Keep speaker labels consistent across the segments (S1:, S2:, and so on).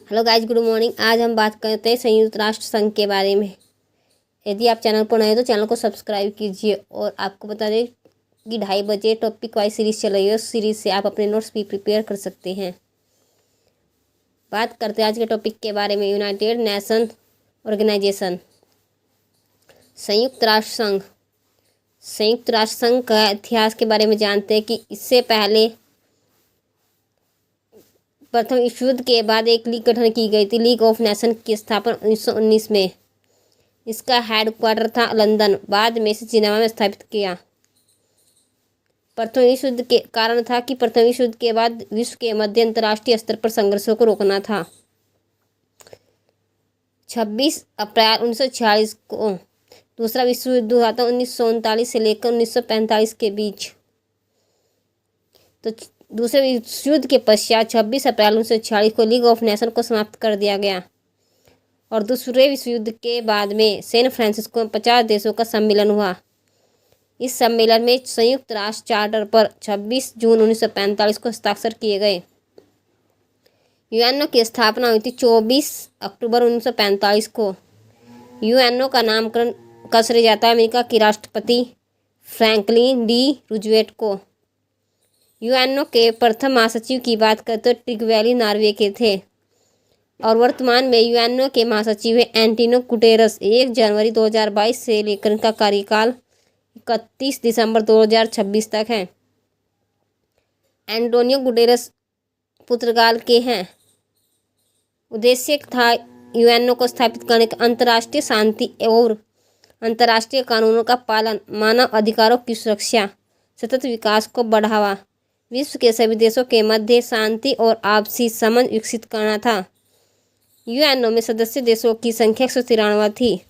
S1: Hello guys, good morning. आज हम बात करते हैं संयुक्त राष्ट्र संघ के बारे में। यदि आप चैनल पर नए हैं तो चैनल को सब्सक्राइब कीजिए। और आपको बता दें कि 2:30 बजे टॉपिक वाइज सीरीज चल रही है। उस सीरीज से आप अपने नोट्स भी प्रिपेयर कर सकते हैं। बात करते हैं आज के टॉपिक के बारे में। यूनाइटेड नेशन ऑर्गेनाइजेशन, संयुक्त राष्ट्र संघ। संयुक्त राष्ट्र संघ का इतिहास के बारे में जानते हैं कि इससे पहले प्रथम विश्व युद्ध के बाद एक लीग गठन की गई थी। लीग ऑफ नेशन की स्थापना 1919 में। इसका हेडक्वार्टर था लंदन, बाद में इसे जिनेवा में स्थापित किया। प्रथम विश्व युद्ध के कारण था कि प्रथम विश्व युद्ध के बाद विश्व के मध्य अंतर्राष्ट्रीय स्तर पर संघर्षों को रोकना था। 26 अप्रैल 1946 को दूसरा विश्व युद्ध हुआ था। 1939 से लेकर 1945 के बीच। तो दूसरे विश्व युद्ध के पश्चात 26 अप्रैल 1946 को लीग ऑफ नेशन को समाप्त कर दिया गया। और दूसरे विश्व युद्ध के बाद में सैन फ्रांसिस्को में 50 देशों का सम्मेलन हुआ। इस सम्मेलन में संयुक्त राष्ट्र चार्टर पर 26 जून 1945 को हस्ताक्षर किए गए। यूएनओ की स्थापना हुई थी 24 अक्टूबर 1945 को। यूएनओ का नामकरण कब से जाता है? अमेरिका के राष्ट्रपति फ्रैंकलिन डी रूजवेल्ट को। यूएनओ के प्रथम महासचिव की बात करें तो टिग्वेली नॉर्वे के थे। और वर्तमान में यूएनओ के महासचिव हैं एंटोनियो गुटेरस। 1 जनवरी 2022 से लेकर इनका कार्यकाल 31 दिसंबर 2026 तक है। एंटोनियो गुटेरस पुर्तगाल के हैं। उद्देश्य था यूएनओ को स्थापित करने का अंतर्राष्ट्रीय शांति और अंतर्राष्ट्रीय कानूनों का पालन, मानव अधिकारों की सुरक्षा, सतत विकास को बढ़ावा, विश्व के सभी देशों के मध्य शांति और आपसी समझ विकसित करना था। यूएनओ में सदस्य देशों की संख्या 193 थी।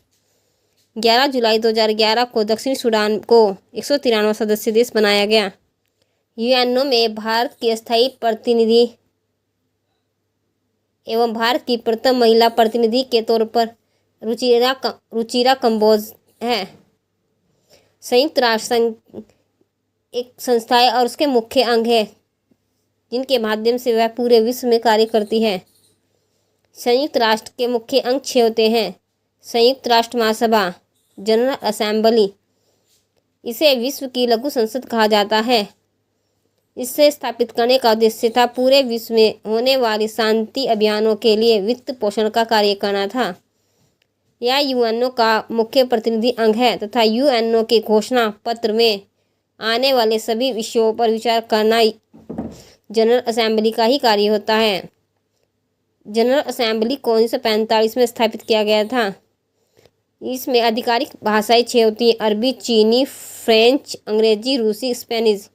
S1: 11 जुलाई 2011 को दक्षिण सूडान को 193वां सदस्य देश बनाया गया। यूएनओ में भारत की स्थायी प्रतिनिधि एवं भारत की प्रथम महिला प्रतिनिधि के तौर पर रुचिरा कंबोज है। संयुक्त राष्ट्र संघ एक संस्था है और उसके मुख्य अंग है जिनके माध्यम से वह पूरे विश्व में कार्य करती है। संयुक्त राष्ट्र के मुख्य अंग 6 होते हैं। संयुक्त राष्ट्र महासभा, जनरल असेंबली, इसे विश्व की लघु संसद कहा जाता है। इसे स्थापित करने का उद्देश्य था पूरे विश्व में होने वाले शांति अभियानों के लिए वित्त पोषण का कार्य करना था। यह यूएनओ का मुख्य प्रतिनिधि अंग है तथा यूएनओ के घोषणा पत्र में आने वाले सभी विषयों पर विचार करना जनरल असेंबली का ही कार्य होता है। जनरल असेंबली को 1945 में स्थापित किया गया था। इसमें आधिकारिक भाषाएं 6 होती हैं: अरबी, चीनी, फ्रेंच, अंग्रेजी, रूसी, स्पेनिश।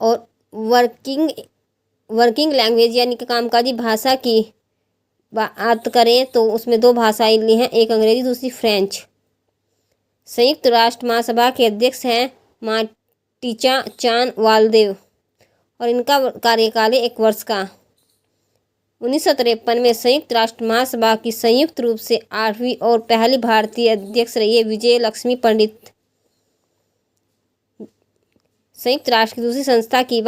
S1: और वर्किंग लैंग्वेज यानी कि कामकाजी भाषा की बात करें तो उसमें 2 भाषाएं ली हैं, एक अंग्रेजी, दूसरी फ्रेंच। संयुक्त राष्ट्र महासभा के अध्यक्ष हैं मार्टिचा चान वालदेव और इनका कार्यकाल 1 वर्ष का। 1953 में संयुक्त राष्ट्र महासभा की संयुक्त रूप से 8वीं और पहली भारतीय अध्यक्ष रही है विजय लक्ष्मी पंडित। संयुक्त राष्ट्र की दूसरी संस्था की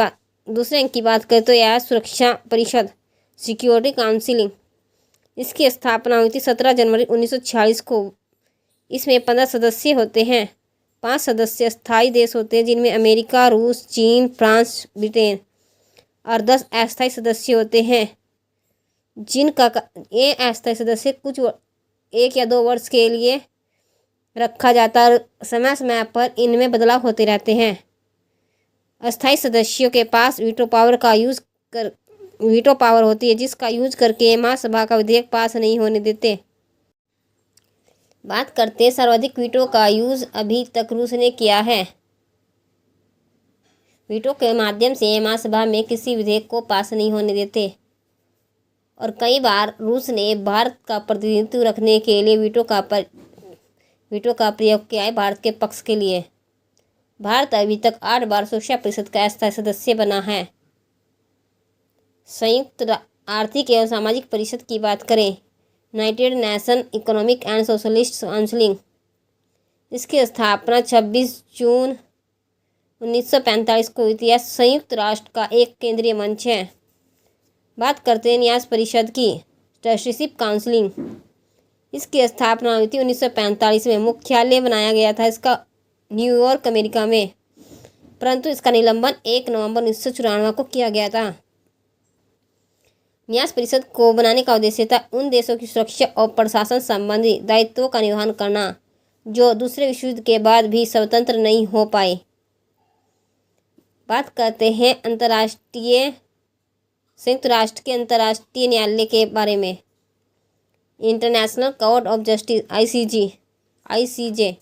S1: दूसरे अंक की बात करें तो यह सुरक्षा परिषद, सिक्योरिटी काउंसिल। इसकी स्थापना हुई थी 17 जनवरी 1946 को। इसमें 15 सदस्य होते हैं। 5 सदस्य स्थायी देश होते हैं जिनमें अमेरिका, रूस, चीन, फ्रांस, ब्रिटेन। और 10 अस्थायी सदस्य होते हैं जिनका ये अस्थायी सदस्य कुछ 1 या 2 वर्ष के लिए रखा जाता है और समय समय पर इनमें बदलाव होते रहते हैं। अस्थायी सदस्यों के पास वीटो पावर होती है जिसका यूज करके महासभा का विधेयक पास नहीं होने देते। बात करते हैं सर्वाधिक वीटो का यूज अभी तक रूस ने किया है। वीटो के माध्यम से महासभा में किसी विधेयक को पास नहीं होने देते। और कई बार रूस ने भारत का प्रतिनिधित्व रखने के लिए वीटो का प्रयोग किया है भारत के पक्ष के लिए। भारत अभी तक 8 बार सुरक्षा परिषद का अस्थायी सदस्य बना है। संयुक्त आर्थिक एवं सामाजिक परिषद की बात करें, United nation economic and socialist council, इसकी स्थापना 26 जून 1945 को हुई थी। यह संयुक्त राष्ट्र का एक केंद्रीय मंच है। बात करते हैं न्यास परिषद की। ट्रस्टीशिप काउंसिलिंग, इसकी स्थापना हुई थी 1945 में। मुख्यालय बनाया गया था इसका न्यूयॉर्क अमेरिका में, परंतु इसका निलंबन 1 नवंबर 1994 को किया गया था। न्यास परिषद को बनाने का उद्देश्य था उन देशों की सुरक्षा और प्रशासन संबंधी दायित्वों का निर्वहन करना जो दूसरे विश्व युद्ध के बाद भी स्वतंत्र नहीं हो पाए। बात करते हैं संयुक्त राष्ट्र के अंतर्राष्ट्रीय न्यायालय के बारे में। International court of justice ICJ,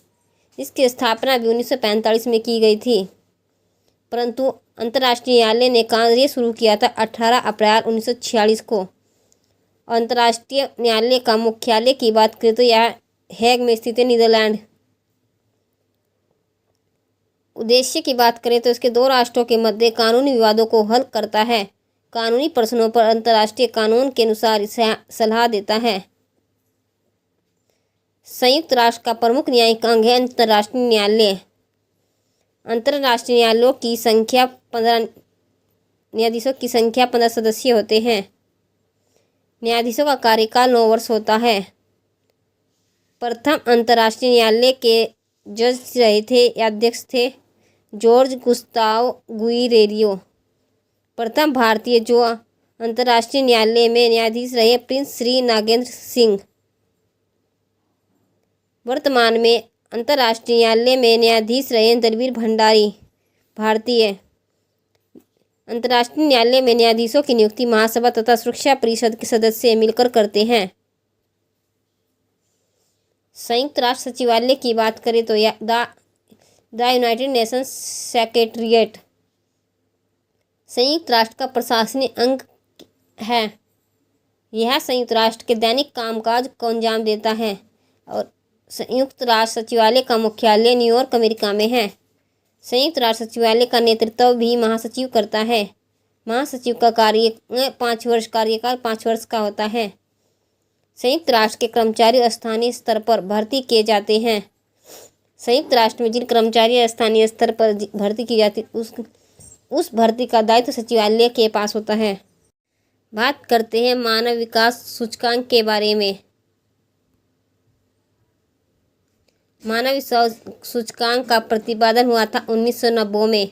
S1: इसकी स्थापना भी 1945 में की गई थी, परंतु अंतर्राष्ट्रीय न्यायालय ने कार्य शुरू किया था 18 अप्रैल 1946 को। अंतर्राष्ट्रीय न्यायालय का मुख्यालय की बात करें तो यह हेग में स्थित है, नीदरलैंड। उद्देश्य की बात करें तो इसके 2 राष्ट्रों के मध्य कानूनी विवादों को हल करता है, कानूनी प्रश्नों पर अंतर्राष्ट्रीय कानून के अनुसार सलाह देता है। संयुक्त राष्ट्र का प्रमुख न्यायिक अंग है अंतर्राष्ट्रीय न्यायालय। अंतर्राष्ट्रीय न्यायालयों की संख्या 15 न्यायाधीशों की संख्या 15 सदस्य होते हैं। न्यायाधीशों का कार्यकाल 9 वर्ष होता है। प्रथम अंतर्राष्ट्रीय न्यायालय के जज रहे थे या अध्यक्ष थे जॉर्ज गुस्ताव गुइरेरो। प्रथम भारतीय जो अंतर्राष्ट्रीय न्यायालय में न्यायाधीश रहे प्रिंस श्री नागेंद्र सिंह। वर्तमान में अंतर्राष्ट्रीय न्यायालय में न्यायाधीश रहे दलवीर भंडारी। भारतीय अंतर्राष्ट्रीय न्यायालय में न्यायाधीशों की नियुक्ति महासभा तथा सुरक्षा परिषद के सदस्य मिलकर करते हैं। संयुक्त राष्ट्र सचिवालय की बात करें तो द यूनाइटेड नेशंस सेक्रेटेरिएट संयुक्त राष्ट्र का प्रशासनिक अंग है। यह संयुक्त राष्ट्र के दैनिक कामकाज को अंजाम देता है और संयुक्त राष्ट्र सचिवालय का मुख्यालय न्यूयॉर्क अमेरिका में है। संयुक्त राष्ट्र सचिवालय का नेतृत्व भी महासचिव करता है। महासचिव का कार्यकाल 5 वर्ष का होता है। संयुक्त राष्ट्र के कर्मचारी स्थानीय स्तर पर भर्ती किए जाते हैं। संयुक्त राष्ट्र में जिन कर्मचारी स्थानीय स्तर पर भर्ती की जाती उस भर्ती का दायित्व सचिवालय के पास होता है। बात करते हैं मानव विकास सूचकांक के बारे में। मानव विकास सूचकांक का प्रतिपादन हुआ था 1990 में।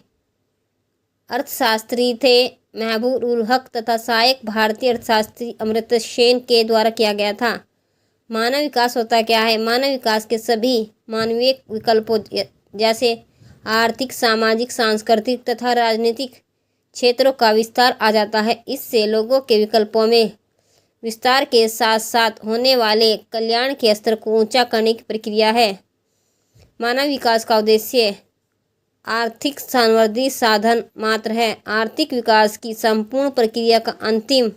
S1: अर्थशास्त्री थे महबूब उल हक तथा सहायक भारतीय अर्थशास्त्री अमर्त्य सेन के द्वारा किया गया था। मानव विकास होता क्या है? मानव विकास के सभी मानवीय विकल्पों जैसे आर्थिक, सामाजिक, सांस्कृतिक तथा राजनीतिक क्षेत्रों का विस्तार आ जाता है। इससे लोगों के विकल्पों में विस्तार के साथ साथ होने वाले कल्याण के स्तर को ऊंचा करने की प्रक्रिया है। मानव विकास का उद्देश्य आर्थिक समृद्धि साधन मात्र है। आर्थिक विकास की संपूर्ण प्रक्रिया का अंतिम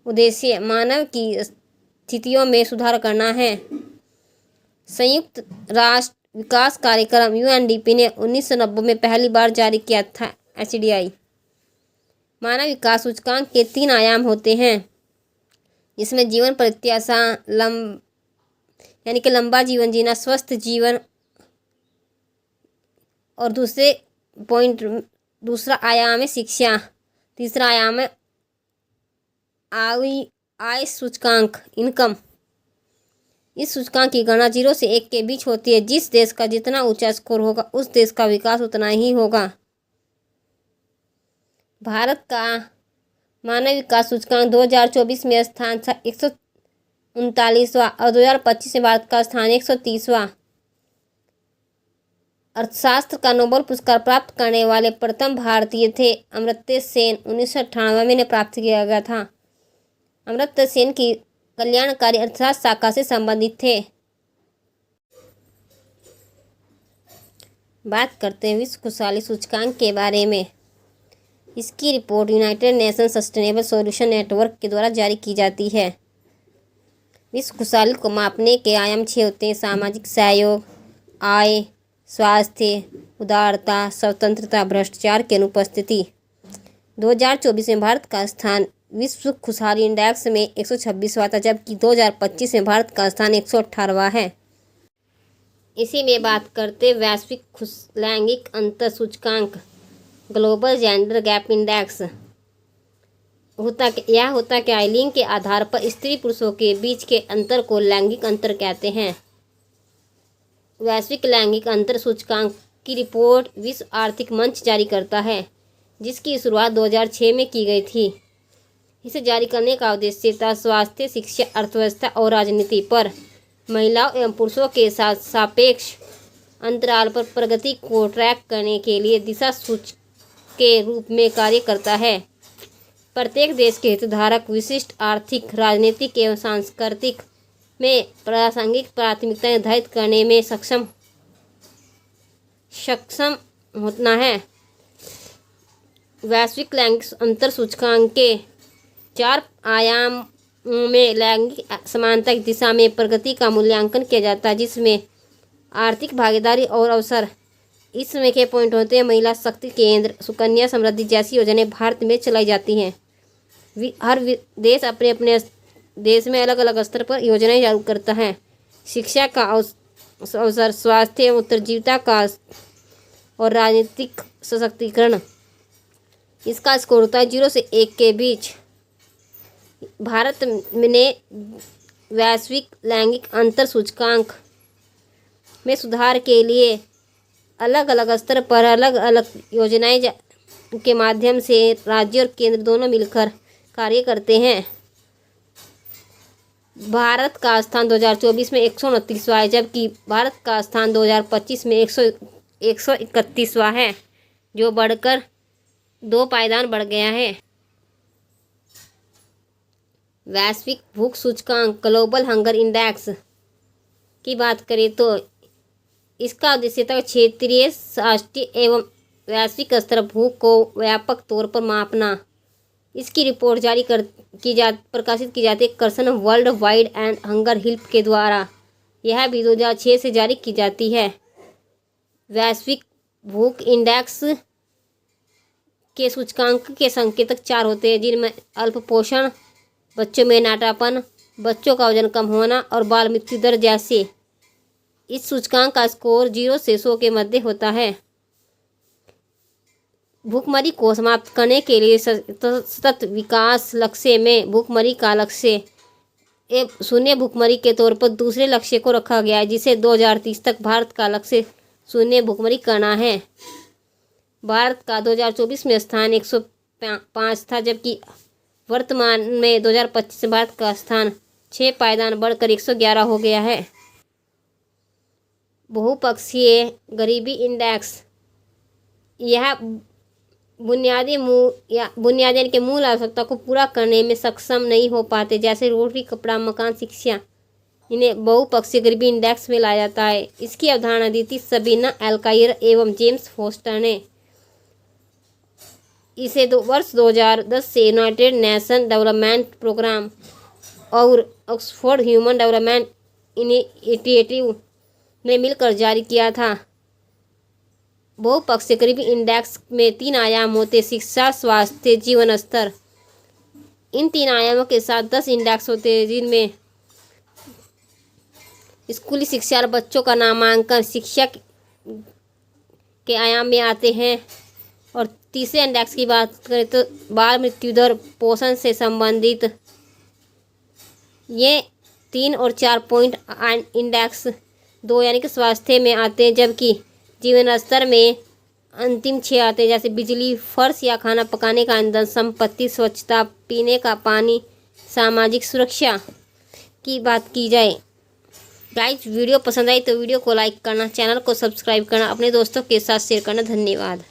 S1: उद्देश्य मानव की स्थितियों में सुधार करना है। संयुक्त राष्ट्र विकास कार्यक्रम UNDP ने 1990 में पहली बार जारी किया था HDI। मानव विकास सूचकांक के 3 आयाम होते हैं, जिसमें जीवन प्रत्याशा यानी कि लंबा जीवन जीना, स्वस्थ जीवन और दूसरा आयाम है शिक्षा। तीसरा आयाम है आय सूचकांक, इनकम। इस सूचकांक की गणना 0 से 1 के बीच होती है। जिस देश का जितना ऊंचा स्कोर होगा उस देश का विकास उतना ही होगा। भारत का मानव विकास सूचकांक 2024 में स्थान 139वां और 2025 में भारत का स्थान 130वां। अर्थशास्त्र का नोबेल पुरस्कार प्राप्त करने वाले प्रथम भारतीय थे अमर्त्य सेन। 1998 में प्राप्त किया गया था। अमर्त्य सेन की कल्याणकारी अर्थशास्त्र शाखा से संबंधित थे। बात करते हैं विश्व खुशहाली सूचकांक के बारे में। इसकी report United nation sustainable solution network के द्वारा जारी की जाती है। विश्व खुशहाली को मापने के आयाम 6 होते हैं: सामाजिक सहयोग, आय, स्वास्थ्य, उदारता, स्वतंत्रता, भ्रष्टाचार की अनुपस्थिति। 2024 में भारत का स्थान विश्व खुशहाली इंडेक्स में 126वां था, जबकि 2025 में भारत का स्थान 118वां है। इसी में बात करते वैश्विक लैंगिक अंतर सूचकांक, ग्लोबल जेंडर गैप इंडेक्स। होता क्या है, लिंग के आधार पर स्त्री पुरुषों के बीच के अंतर को लैंगिक अंतर कहते हैं। वैश्विक लैंगिक अंतर सूचकांक की रिपोर्ट विश्व आर्थिक मंच जारी करता है, जिसकी शुरुआत 2006 में की गई थी। इसे जारी करने का उद्देश्य था स्वास्थ्य, शिक्षा, अर्थव्यवस्था और राजनीति पर महिलाओं एवं पुरुषों के साथ सापेक्ष अंतराल पर प्रगति को ट्रैक करने के लिए दिशा सूचक के रूप में कार्य करता है। प्रत्येक देश के हितधारक विशिष्ट आर्थिक, राजनीतिक एवं सांस्कृतिक में प्रासंगिक प्राथमिकताएं निर्धारित करने में सक्षम होना है। वैश्विक लैंगिक अंतर सूचकांक के 4 आयाम में लैंगिक समानता की दिशा में प्रगति का मूल्यांकन किया जाता है, जिसमें आर्थिक भागीदारी और अवसर इसमें के पॉइंट होते हैं। महिला शक्ति केंद्र, सुकन्या समृद्धि जैसी योजनाएं भारत में चलाई जाती हैं। हर देश अपने अपने देश में अलग अलग स्तर पर योजनाएं लागू करता है। शिक्षा का अवसर, स्वास्थ्य एवं उत्तरजीविता का और राजनीतिक सशक्तिकरण, इसका स्कोर होता है 0 से 1 के बीच। भारत ने वैश्विक लैंगिक अंतर सूचकांक में सुधार के लिए अलग अलग स्तर पर अलग अलग योजनाएं के माध्यम से राज्य और केंद्र दोनों मिलकर कार्य करते हैं। भारत का स्थान 2024 में 129वां है, जबकि भारत का स्थान 2025 में 131वां है, जो बढ़कर 2 पायदान बढ़ गया है। वैश्विक भूख सूचकांक, ग्लोबल हंगर इंडेक्स की बात करें तो इसका उद्देश्य था क्षेत्रीय, राष्ट्रीय एवं वैश्विक स्तर भूख को व्यापक तौर पर मापना। इसकी रिपोर्ट प्रकाशित की जाती है concern worldwide and hunger help के द्वारा। यह भी 2006 से जारी की जाती है। वैश्विक भूख इंडेक्स के सूचकांक के संकेतक 4 होते हैं, जिनमें अल्पपोषण, बच्चों में नाटापन, बच्चों का वजन कम होना और बाल मृत्यु दर जैसे। इस सूचकांक का स्कोर 0 से 100 के मध्य होता है। भूखमरी को समाप्त करने के लिए सतत विकास लक्ष्य में भूखमरी का लक्ष्य शून्य भूखमरी के तौर पर दूसरे लक्ष्य को रखा गया है, जिसे 2030 तक भारत का लक्ष्य शून्य भूखमरी करना है। भारत का 2024 में स्थान 105 था, जबकि वर्तमान में 2025 में भारत का स्थान 6 पायदान बढ़कर 111 हो गया है। बहुपक्षीय गरीबी इंडेक्स, यह बुनियादी के मूल आवश्यकता को पूरा करने में सक्षम नहीं हो पाते, जैसे रोटी, कपड़ा, मकान, शिक्षा। इन्हें बहुपक्षीय गरीबी इंडेक्स में लाया जाता है। इसकी अवधारणा दी थी सबीना एल्कायर एवं जेम्स फोस्टर ने। इसे वर्ष 2010 से यूनाइटेड नेशन डेवलपमेंट प्रोग्राम और ऑक्सफोर्ड ह्यूमन डेवलपमेंट इनिशिएटिव ने मिलकर जारी किया था। बहुपक्षीय गरीबी इंडेक्स में 3 आयाम होते: शिक्षा, स्वास्थ्य, जीवन स्तर। इन 3 आयामों के साथ 10 इंडेक्स होते हैं, जिनमें स्कूली शिक्षा और बच्चों का नामांकन शिक्षा के आयाम में आते हैं। और तीसरे इंडेक्स की बात करें तो बाल मृत्यु दर, पोषण से संबंधित। ये 3 और 4 पॉइंट इंडेक्स 2 यानी कि स्वास्थ्य में आते हैं, जबकि जीवन स्तर में अंतिम 6 आते हैं, जैसे बिजली, फर्श या खाना पकाने का ईंधन, संपत्ति, स्वच्छता, पीने का पानी, सामाजिक सुरक्षा की बात की जाए। गाइस, वीडियो पसंद आई तो वीडियो को लाइक करना, चैनल को सब्सक्राइब करना, अपने दोस्तों के साथ शेयर करना। धन्यवाद।